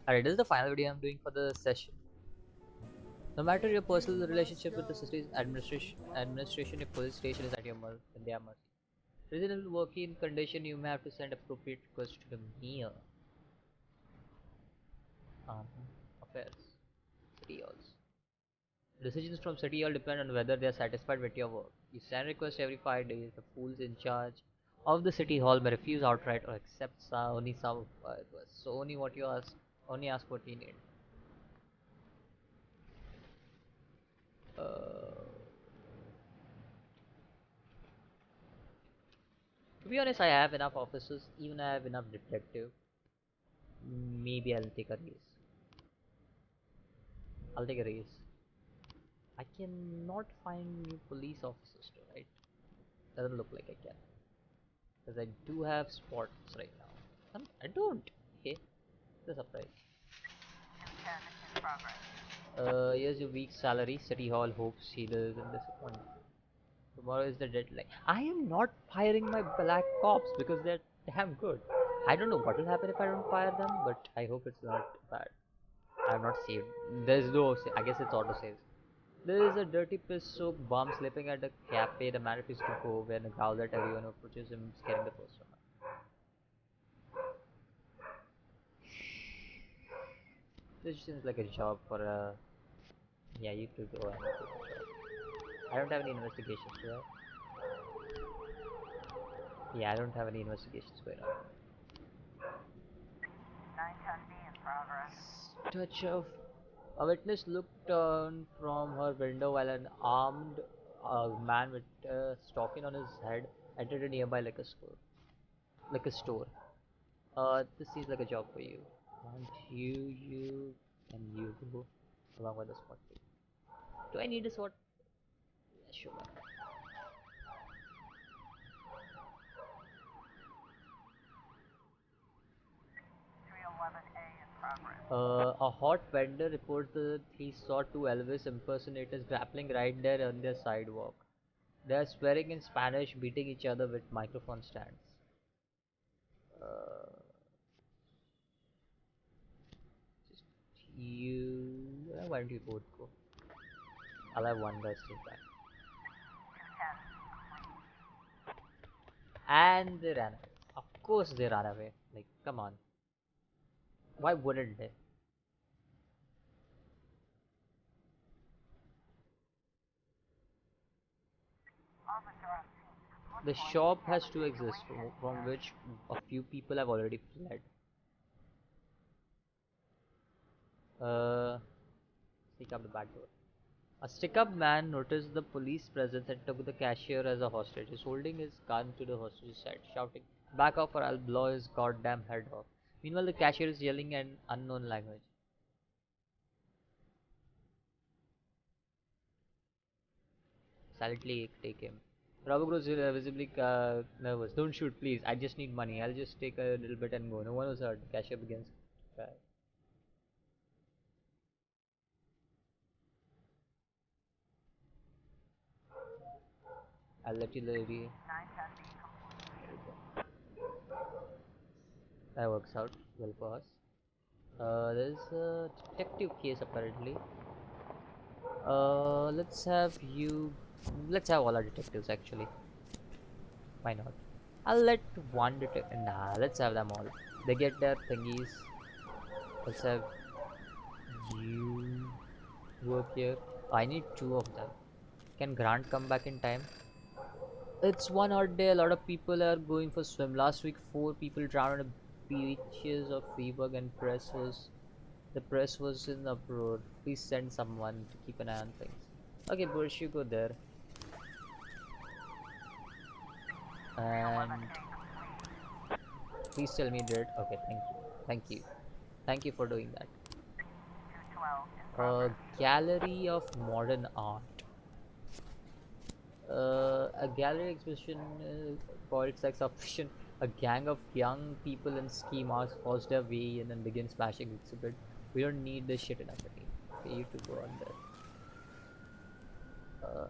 Alright, this is the final video I'm doing for the session. No matter your personal relationship with the city's administration, your police station is at your their mercy. Reasonable working condition, you may have to send appropriate request to the mayor. Um, Affairs, city halls. Decisions from city hall depend on whether they are satisfied with your work. You send request every 5 days. The fools in charge of the city hall may refuse outright or accept only some requests. So only what you ask, only ask what you need. Uh, To be honest, I have enough officers, even I have enough detective. Maybe I'll take a raise. I'll take a raise. I cannot find new police officers to write. Doesn't look like I can. Because I do have spots right now. I don't. Okay. That's a surprise. Here's your week's salary. City Hall hopes, healers, and disappointment. Tomorrow is the deadline. I am not firing my black cops because they're damn good. I don't know what will happen if I don't fire them, but I hope it's not bad. I'm not saved. There's no. I guess it's auto saves. There is a dirty piss soaked bum sleeping at a cafe. The man refuses to go when growls at everyone who approaches him, scaring the customer. This seems like a job for a. Yeah, you could go and take a job. I don't have any investigations, do I? Yeah, I don't have any investigations going on. Touch of a witness looked on from her window while an armed man with a stocking on his head entered a nearby liquor store. Like a store. This seems like a job for you. And and you go along with the SWAT team. Do I need a SWAT? Yeah, sure. A hot vendor reports that he saw two Elvis impersonators grappling right there on their sidewalk. They are swearing in Spanish, beating each other with microphone stands. Uh, just why don't you both go? I'll have one guy stay back. And they ran away. Of course they ran away. Like, come on. Why wouldn't they? The shop has two exits from which a few people have already fled. Uh, Sneak up the back door. A stick-up man noticed the police presence and took the cashier as a hostage. He's holding his gun to the hostage's side, shouting, "Back off or I'll blow his goddamn head off." Meanwhile, the cashier is yelling in unknown language. Silently take him. Robert grows visibly nervous. "Don't shoot, please. I just need money. I'll just take a little bit and go." No one was hurt. The cashier begins to cry. "I'll let you lady." That works out well for us. There's a detective case apparently. Let's have you. Let's have all our detectives actually. Why not? I'll let one detective. Nah, let's have them all. They get their thingies. Let's have you work here. I need two of them. Can Grant come back in time? It's one hot day. A lot of people are going for swim. Last week, 4 people drowned on the beaches of Freeburg, and the press was in uproar. Please send someone to keep an eye on things. Okay, Bursh, you go there. And please tell me that. Okay, thank you for doing that. A gallery of modern art. A gallery exhibition called Sex Obsession. A gang of young people in ski masks force their way in and begin smashing the exhibit. We don't need this shit in our city. Okay, you to go on there.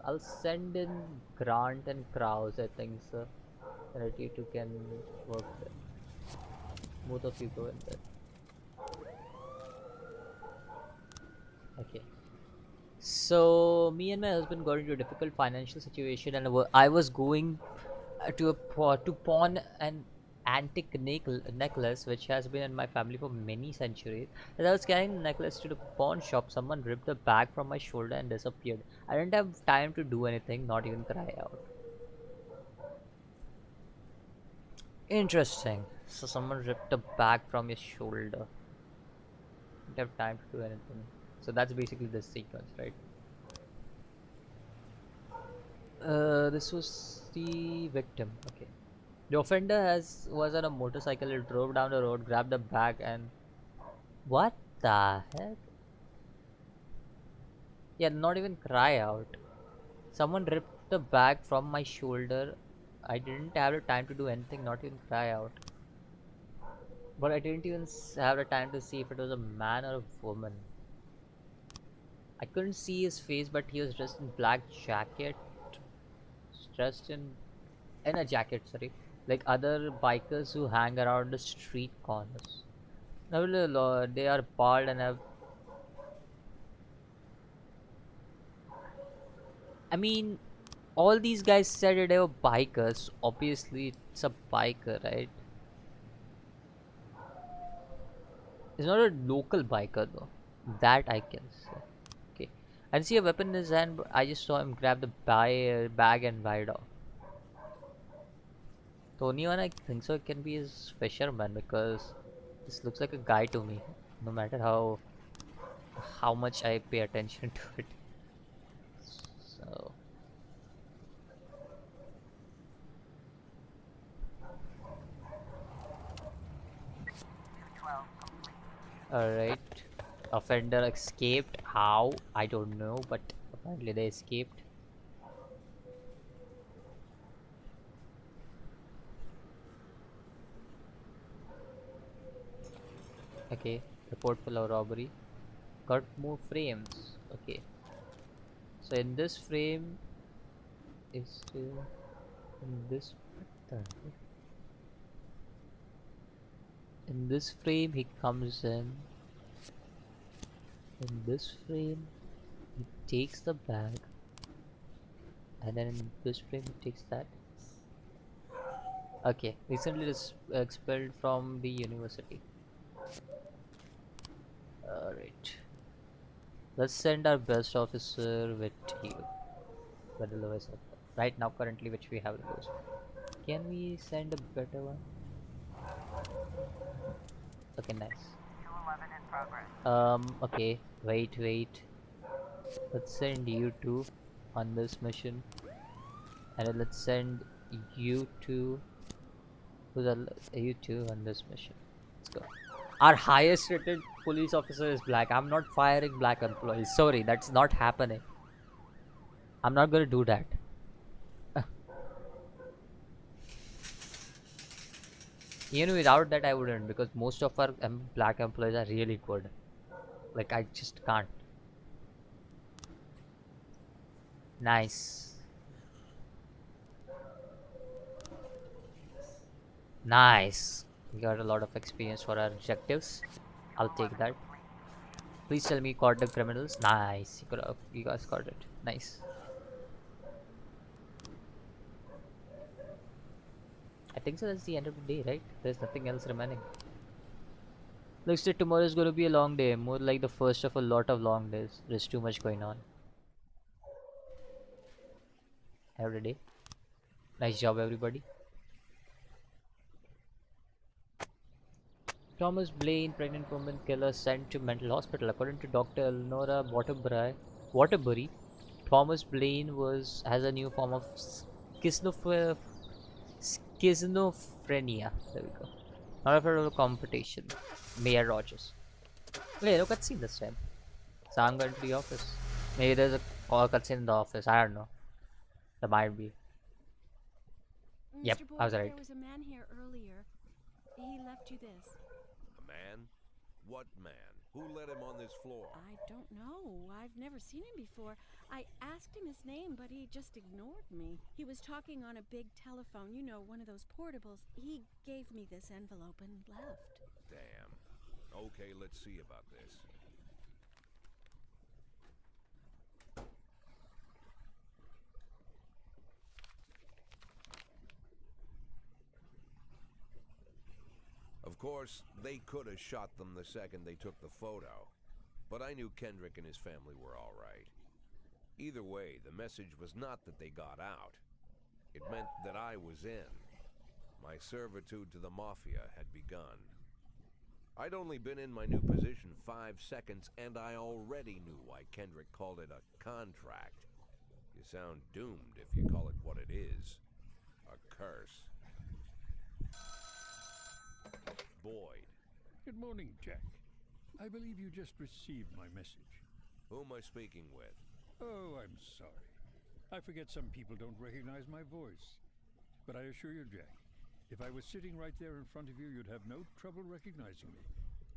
I'll send in Grant and Kraus, I think, sir. That you two can work there. Both of you go in there. So me and my husband got into a difficult financial situation, and I was going to pawn an antique necklace which has been in my family for many centuries. As I was carrying the necklace to the pawn shop, someone ripped the bag from my shoulder and disappeared. I didn't have time to do anything, not even cry out. Interesting. So someone ripped a bag from your shoulder. Didn't have time to do anything. So that's basically the sequence, right? This was the victim. Okay. The offender has was on a motorcycle. He drove down the road, grabbed the bag, and what the heck? Yeah, not even cry out. Someone ripped the bag from my shoulder. I didn't have the time to do anything, not even cry out. But I didn't even have the time to see if it was a man or a woman. I couldn't see his face, but he was dressed in black jacket, dressed in a jacket, sorry, like other bikers who hang around the street corners. Now, they are bald and have. I mean, all these guys said that they were bikers. Obviously, it's a biker, right? He's not a local biker though. That I can say. Okay. I didn't see a weapon in his hand, but I just saw him grab the bag and ride off. The only one I think so can be his fisherman because this looks like a guy to me. No matter how much I pay attention to it. So, alright. Offender escaped. How? I don't know, but apparently they escaped. Okay. Report for robbery. Got more frames. Okay. So in this frame is in this what the heck? In this frame he comes in this frame he takes the bag, and then in this frame he takes that. Okay, recently expelled from the university. Alright, let's send our best officer with you, with the lowest right now currently which we have the lowest. Can we send a better one? Okay, nice. Okay, wait. Let's send you two on this mission, and then let's send you two to you two on this mission. Let's go. Our highest rated police officer is black. I'm not firing black employees. Sorry, that's not happening. I'm not gonna do that. Even without that, I wouldn't because most of our black employees are really good. Like I just can't. Nice. Nice. We got a lot of experience for our objectives. I'll take that. Please tell me you caught the criminals. Nice. You guys caught it. Nice. I think so that's the end of the day, right? There's nothing else remaining. Looks like tomorrow is going to be a long day. More like the first of a lot of long days. There's too much going on every day. Nice job, everybody. Thomas Blaine, pregnant woman killer sent to mental hospital. According to Dr. Eleonora Waterbury, Thomas Blaine has a new form of schizophrenia. There we go. Not afraid of a competition. Mayor Rogers. Wait, no cutscene this time. So I'm going to the office. Maybe there's a call cutscene in the office. I don't know. There might be. Yep, Mr. Boyd, I was right. there was a man here earlier. He left you this. A man? What man? Who let him on this floor? I don't know. I've never seen him before. I asked him his name, but he just ignored me. He was talking on a big telephone, you know, one of those portables. He gave me this envelope and left. Damn. Okay, let's see about this. course, they could have shot them the second they took the photo, but I knew Kendrick and his family were all right. Either way, the message was not that they got out. It meant that I was in. My servitude to the mafia had begun. I'd only been in my new position 5 seconds, and I already knew why Kendrick called it a contract. You sound doomed if you call it what it is. A curse. Boyd. Good morning, Jack. I believe you just received my message. Who am I speaking with? Oh, I'm sorry. I forget some people don't recognize my voice. But I assure you, Jack, if I was sitting right there in front of you, you'd have no trouble recognizing me.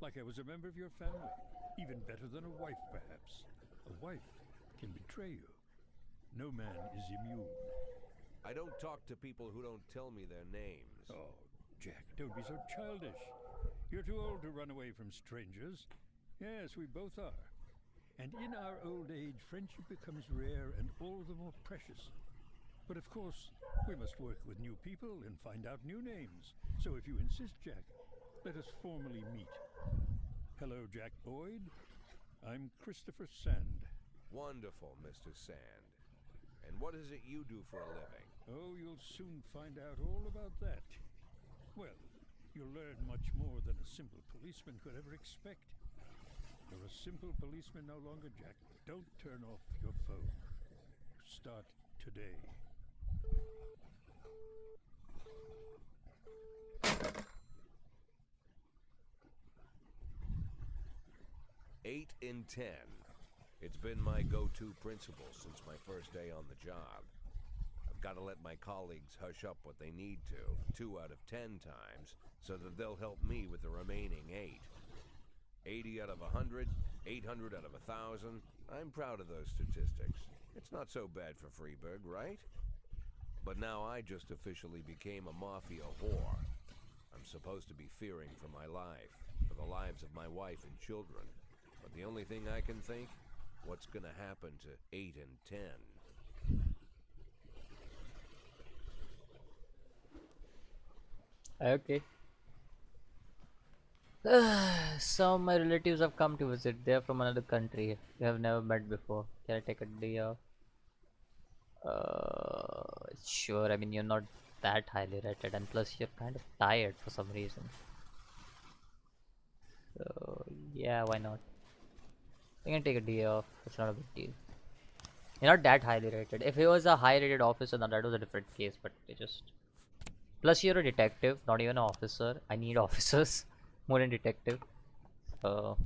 Like I was a member of your family. Even better than a wife, perhaps. A wife can betray you. No man is immune. I don't talk to people who don't tell me their names. Oh, Jack, don't be so childish. You're too old to run away from strangers. Yes, we both are. And in our old age, friendship becomes rare and all the more precious. But of course, we must work with new people and find out new names. So if you insist, Jack, let us formally meet. Hello, Jack Boyd. I'm Christopher Sand. Wonderful, Mr. Sand. And what is it you do for a living? Oh, you'll soon find out all about that. Well, you'll learn much more than a simple policeman could ever expect. You're a simple policeman no longer, Jack. Don't turn off your phone. Start today. Eight in 10. It's been my go-to principle since my first day on the job. I've got to let my colleagues hush up what they need to, 2 out of 10 times, so that they'll help me with the remaining 8. 80 out of 100, 800 out of 1,000. I'm proud of those statistics. It's not so bad for Freeburg, right? But now I just officially became a mafia whore. I'm supposed to be fearing for my life, for the lives of my wife and children. But the only thing I can think, what's gonna happen to 8 and 10? Okay. Some of my relatives have come to visit. They're from another country. We have never met before. Can I take a day off? Sure. I mean, you're not that highly rated, and plus you're kind of tired for some reason. So yeah, why not? I can take a day off. It's not a big deal. You're not that highly rated. If he was a high-rated officer, then that was a different case. But they just plus you're a detective, not even an officer. I need officers more than detective. So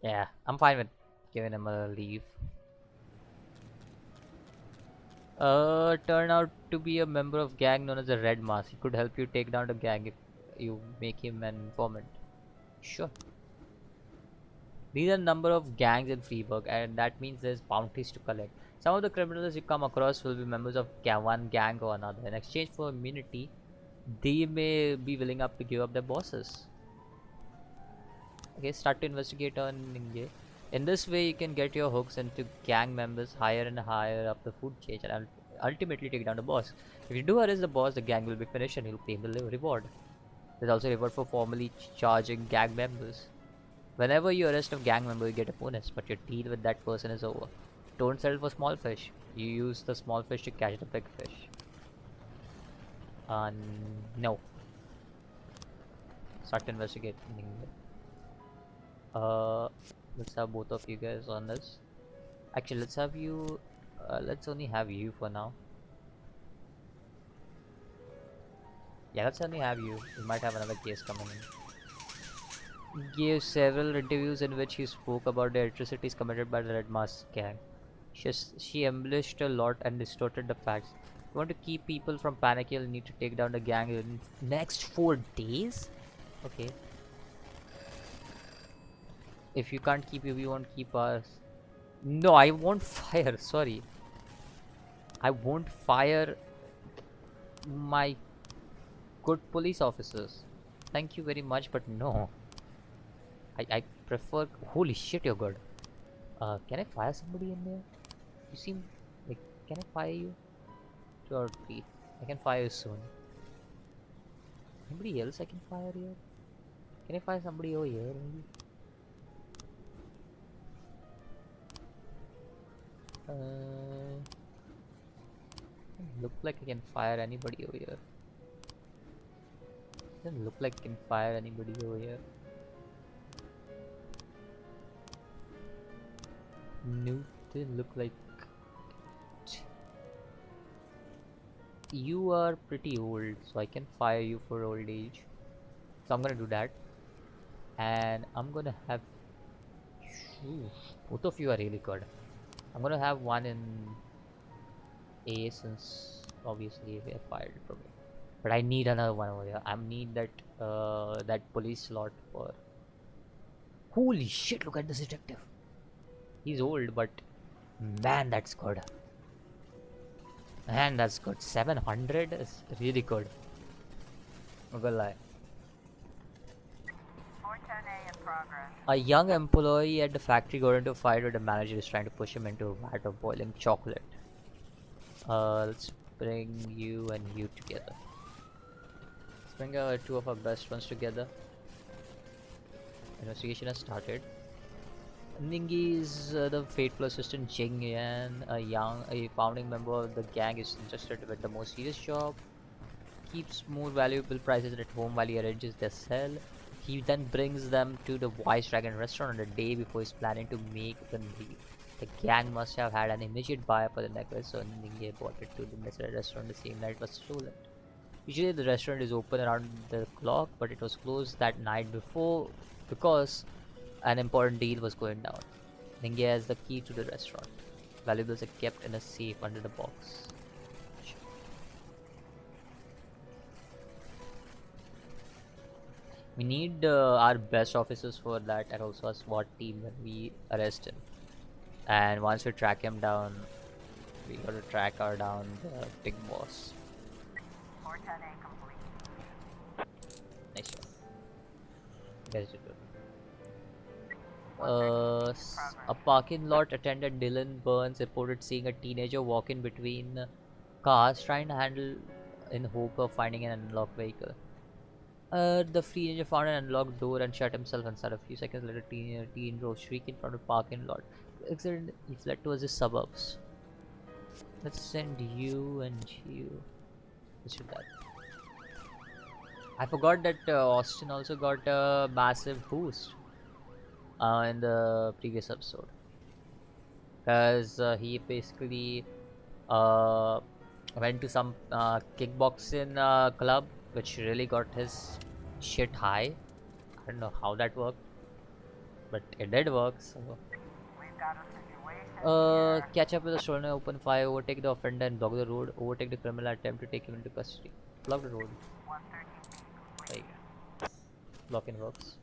yeah, I'm fine with giving him a leave. Turn out to be a member of gang known as the Red Mask. He could help you take down the gang if you make him an informant. Sure. These are number of gangs in Freeburg, and that means there's bounties to collect. Some of the criminals you come across will be members of one gang or another. In exchange for immunity, they may be willing up to give up their bosses. Okay, start to investigate on Ninja. In this way, you can get your hooks into gang members higher and higher up the food chain and ultimately take down the boss. If you do arrest the boss, the gang will be finished and you'll claim the reward. There's also a reward for formally charging gang members. Whenever you arrest a gang member, you get a bonus, but your deal with that person is over. Don't settle for small fish. You use the small fish to catch the big fish. No. Start investigating. Let's have both of you guys on this. Actually, let's have you. Let's only have you for now. Yeah, let's only have you. We might have another case coming in. He gave several interviews in which he spoke about the atrocities committed by the Red Mask gang. She embellished a lot and distorted the facts. You want to keep people from panic, you'll need to take down the gang in next 4 days? Okay. If you can't keep you, we won't keep us. No, I won't fire. Sorry. I won't fire my good police officers. Thank you very much, but no. I prefer. Holy shit, you're good. Can I fire somebody in there? You seem like. Can I fire you? Sure, please. I can fire you soon. Anybody else I can fire here? Can I fire somebody over here maybe? Uh, doesn't look like I can fire anybody over here. Doesn't look like I can fire anybody over here. No, doesn't look like. You are pretty old, so I can fire you for old age. So I'm gonna do that, and I'm gonna have. Ooh, both of you are really good. I'm gonna have one in A since obviously we have fired from it. But I need another one over here. I need that police slot for. Holy shit! Look at this detective. He's old, but man, that's good. Man, that's good. 700 is really good. Not gonna lie. 410A in progress. A young employee at the factory got into a fight with the manager is trying to push him into a vat of boiling chocolate. Let's bring you and you together. Let's bring two of our best ones together. Investigation has started. Ningi is the fateful assistant Jing Yan, a founding member of the gang, is entrusted with the most serious job. Keeps more valuable prizes at home while he arranges their sell. He then brings them to the Wise Dragon restaurant on the day before he's planning to make them leave. The gang must have had an immediate buyer for the necklace, so Ningi brought it to the necessary restaurant the same night it was stolen. Usually the restaurant is open around the clock, but it was closed that night before because an important deal was going down. Ningi has the key to the restaurant. Valuables are kept in a safe under the box. We need our best officers for that and also a SWAT team when we arrest him. And once we track him down, we gotta track her down the big boss. 410A complete. Nice job. You guys did good. 113 in progress. A parking lot attendant Dylan Burns reported seeing a teenager walk in between cars trying to handle in hope of finding an unlocked vehicle. The teenager found an unlocked door and shut himself inside. A few seconds later, teen drove shrieking from the parking lot. The accident he fled towards the suburbs. Let's send you and you. Let's do that. I forgot that Austin also got a massive boost in the previous episode because he basically uh, went to some kickboxing club which really got his shit high. I don't know how that worked, but it did work. So, We've got a situation here. catch up with the stolen, open fire, overtake the offender, and block the road. Overtake the criminal, attempt to take him into custody. Block the road. 113B Like complete. blocking works.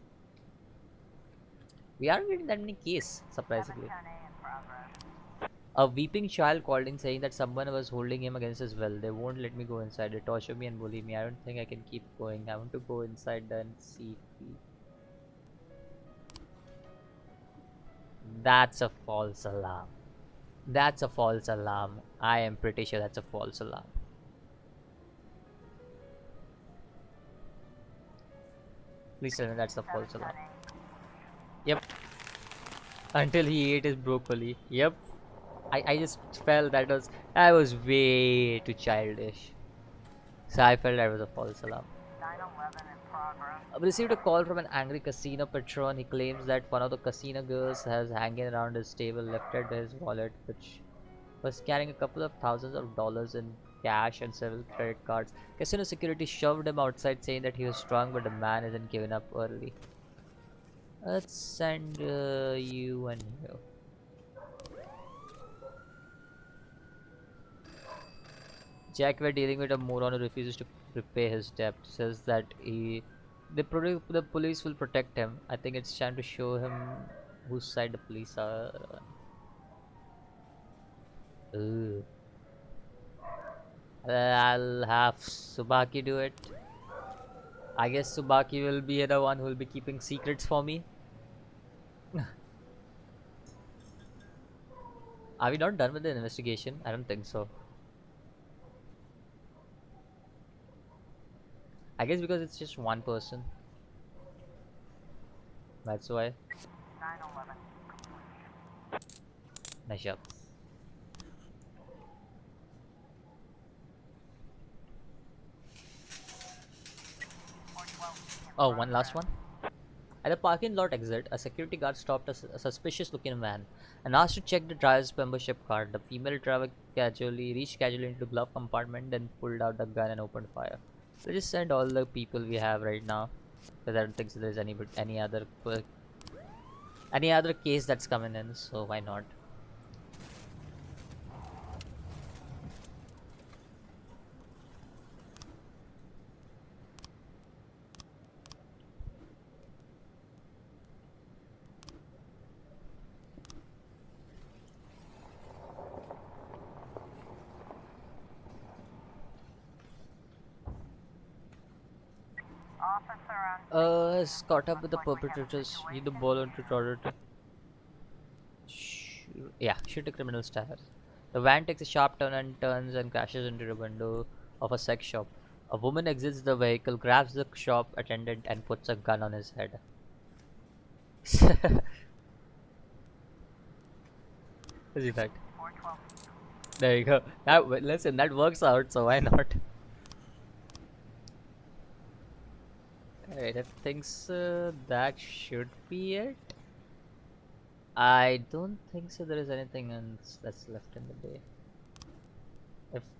We aren't getting that many cases, surprisingly. 710A in progress. A weeping child called in saying that someone was holding him against his will. They won't let me go inside. They torture me and bully me. I don't think I can keep going. I want to go inside and see. That's a false alarm. That's a false alarm. I am pretty sure that's a false alarm. Please tell me that's a false alarm. 710A. Yep. Until he ate his broccoli. Yep. I just felt that was way too childish. So I felt that was a false alarm. 911 in progress. I received a call from an angry casino patron. He claims that one of the casino girls has hanging around his table lifted his wallet, which was carrying a couple of thousands of dollars in cash and several credit cards. Casino security shoved him outside, saying that he was strong, but the man isn't giving up early. Let's send you and you. Jack, we're dealing with a moron who refuses to repay his debt. Says that the police will protect him. I think it's time to show him whose side the police are on. Ooh. I'll have Subaki do it. I guess Subaki will be the one who will be keeping secrets for me. Are we not done with the investigation? I don't think so. I guess because it's just one person. That's why. 911. Nice job. Oh, one last one. At a parking lot exit, a security guard stopped a suspicious looking van and asked to check the driver's membership card. The female driver reached casually into the glove compartment, then pulled out the gun and opened fire. Let's just send all the people we have right now, because I don't think so there's any other case that's coming in, so why not? Officer on Has caught up with the looks like we have a perpetrators. Need the situation ball on here. authority. Yeah, shoot the criminal's tires. The van takes a sharp turn and turns and crashes into the window of a sex shop. A woman exits the vehicle, grabs the shop attendant, and puts a gun on his head. Is that? 412. There you go. Listen, that works out, so why not? Alright, I think so. That should be it. I don't think so. There is anything else that's left in the day.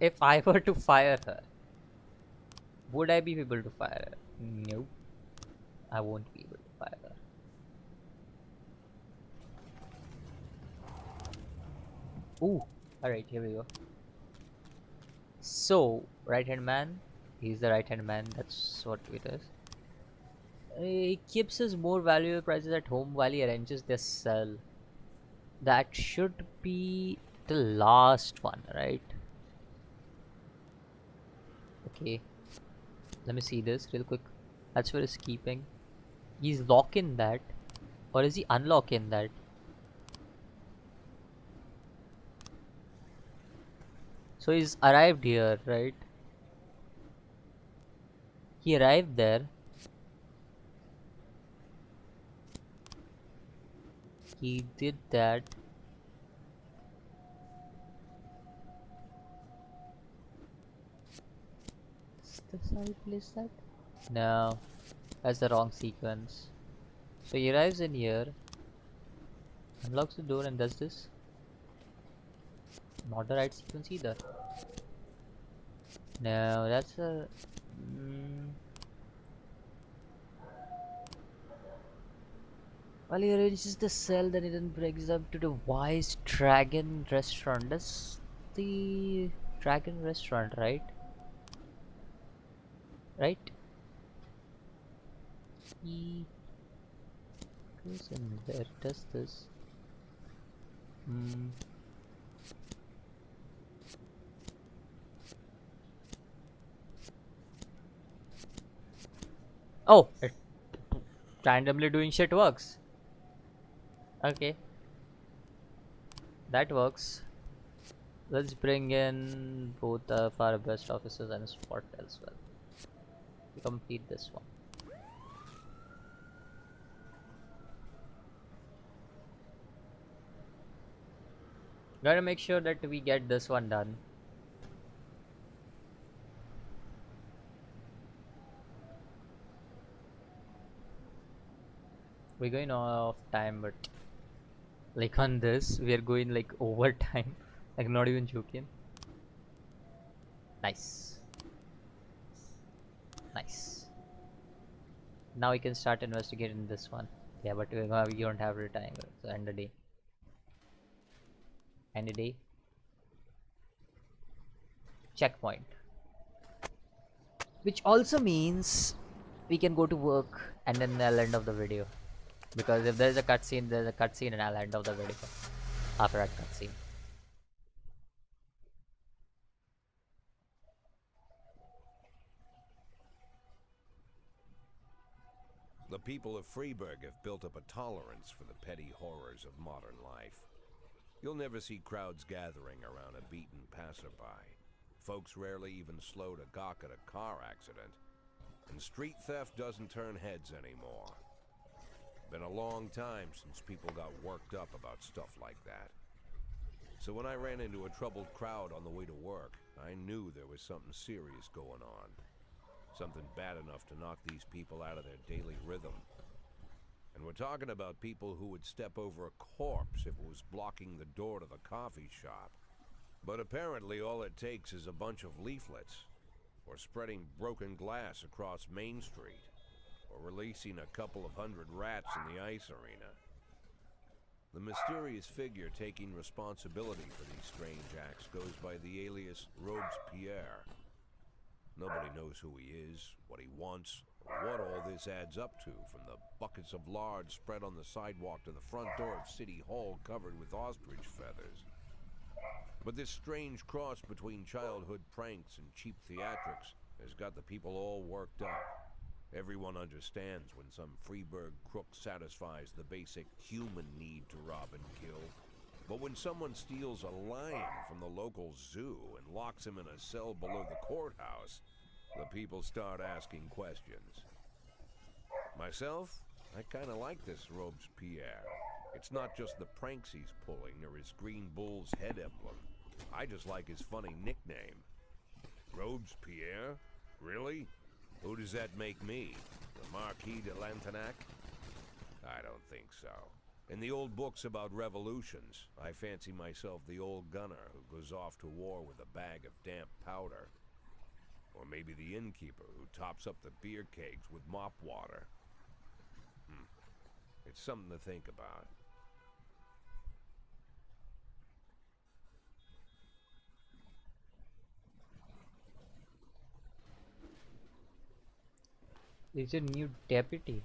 If I were to fire her, would I be able to fire her? No, I won't be able to fire her. Ooh, alright, here we go. So, right hand man, he's the right hand man, that's what it is. He keeps his more valuable prizes at home while he arranges their sell. That should be the last one, right? Okay, let me see this real quick. That's where he's keeping. He's locking that, or is he unlocking that? So he's arrived here, right? He arrived there. He did that. Is this how he plays that? No, that's the wrong sequence. So he arrives in here, unlocks the door and does this. Not the right sequence either. No, that's a... While he arranges the cell, then he then brings them to the Wise Dragon restaurant. That's the Dragon restaurant, right? Right? He goes in there, does this. Hmm. Oh, it randomly doing shit works. Okay, that works. Let's bring in both of our best officers and spot as well to complete this one. Gotta make sure that we get this one done. We're going off time, but like on this, we are going like overtime. Like not even joking. Nice, nice. Now we can start investigating this one. Yeah, but we don't have the time. So end the day. End the day. Checkpoint. Which also means we can go to work and then I'll end of the video. Because if there's a cutscene, there's a cutscene and I'll end of the video after that cutscene. The people of Freeburg have built up a tolerance for the petty horrors of modern life. You'll never see crowds gathering around a beaten passerby. Folks rarely even slow to gawk at a car accident. And street theft doesn't turn heads anymore. Been a long time since people got worked up about stuff like that. So when I ran into a troubled crowd on the way to work, I knew there was something serious going on. Something bad enough to knock these people out of their daily rhythm. And we're talking about people who would step over a corpse if it was blocking the door to the coffee shop. But apparently all it takes is a bunch of leaflets, or spreading broken glass across Main Street, or releasing a couple of hundred rats in the ice arena. The mysterious figure taking responsibility for these strange acts goes by the alias Robespierre. Nobody knows who he is, what he wants, or what all this adds up to, from the buckets of lard spread on the sidewalk to the front door of City Hall covered with ostrich feathers. But this strange cross between childhood pranks and cheap theatrics has got the people all worked up. Everyone understands when some Freeburg crook satisfies the basic human need to rob and kill. But when someone steals a lion from the local zoo and locks him in a cell below the courthouse, the people start asking questions. Myself, I kinda like this Robespierre. It's not just the pranks he's pulling or his green bull's head emblem. I just like his funny nickname. Robespierre? Really? Who does that make me? The Marquis de Lantenac? I don't think so. In the old books about revolutions, I fancy myself the old gunner who goes off to war with a bag of damp powder. Or maybe the innkeeper who tops up the beer kegs with mop water. It's something to think about. Is your new deputy?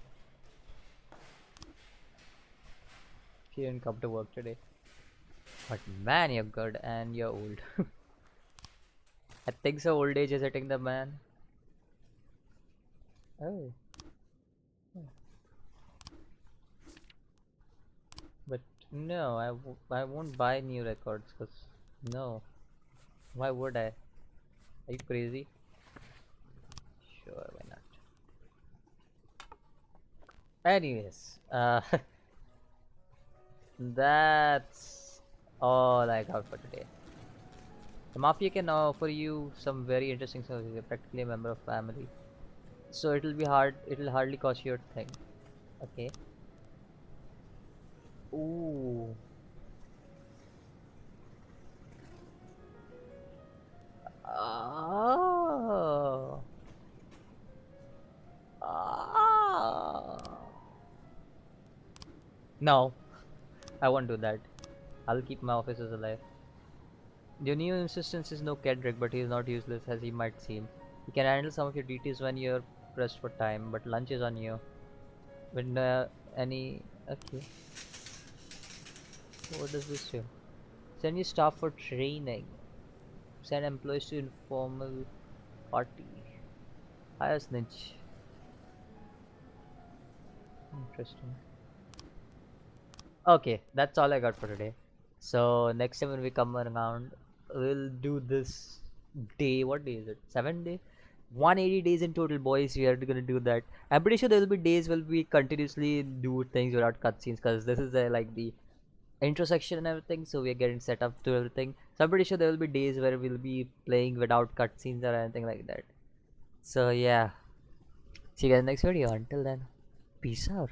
He didn't come to work today. But man, you're good and you're old. I think so. Old age is hitting the man. Oh. But no, I won't buy new records because no. Why would I? Are you crazy? Sure, why not? Anyways, that's all I got for today. The mafia can offer you some very interesting services. You're practically a member of family, so it'll hardly cost you a thing. Okay. Ooh. Oh. Ah. No, I won't do that. I'll keep my officers alive. Your new assistant is no Kedrick, but he is not useless as he might seem. He can handle some of your duties when you're pressed for time, but lunch is on you. When any... Okay. What does this do? Send your staff for training. Send employees to informal party. Hire snitch. Interesting. Okay, that's all I got for today. So next time when we come around, we'll do this day. What day is it? 7 day? 180 days in total, boys. We are gonna do that. I'm pretty sure there will be days where we continuously do things without cutscenes because this is like the intro section and everything. So we are getting set up to everything. So I'm pretty sure there will be days where we'll be playing without cutscenes or anything like that. So yeah, see you guys next video. Until then, peace out.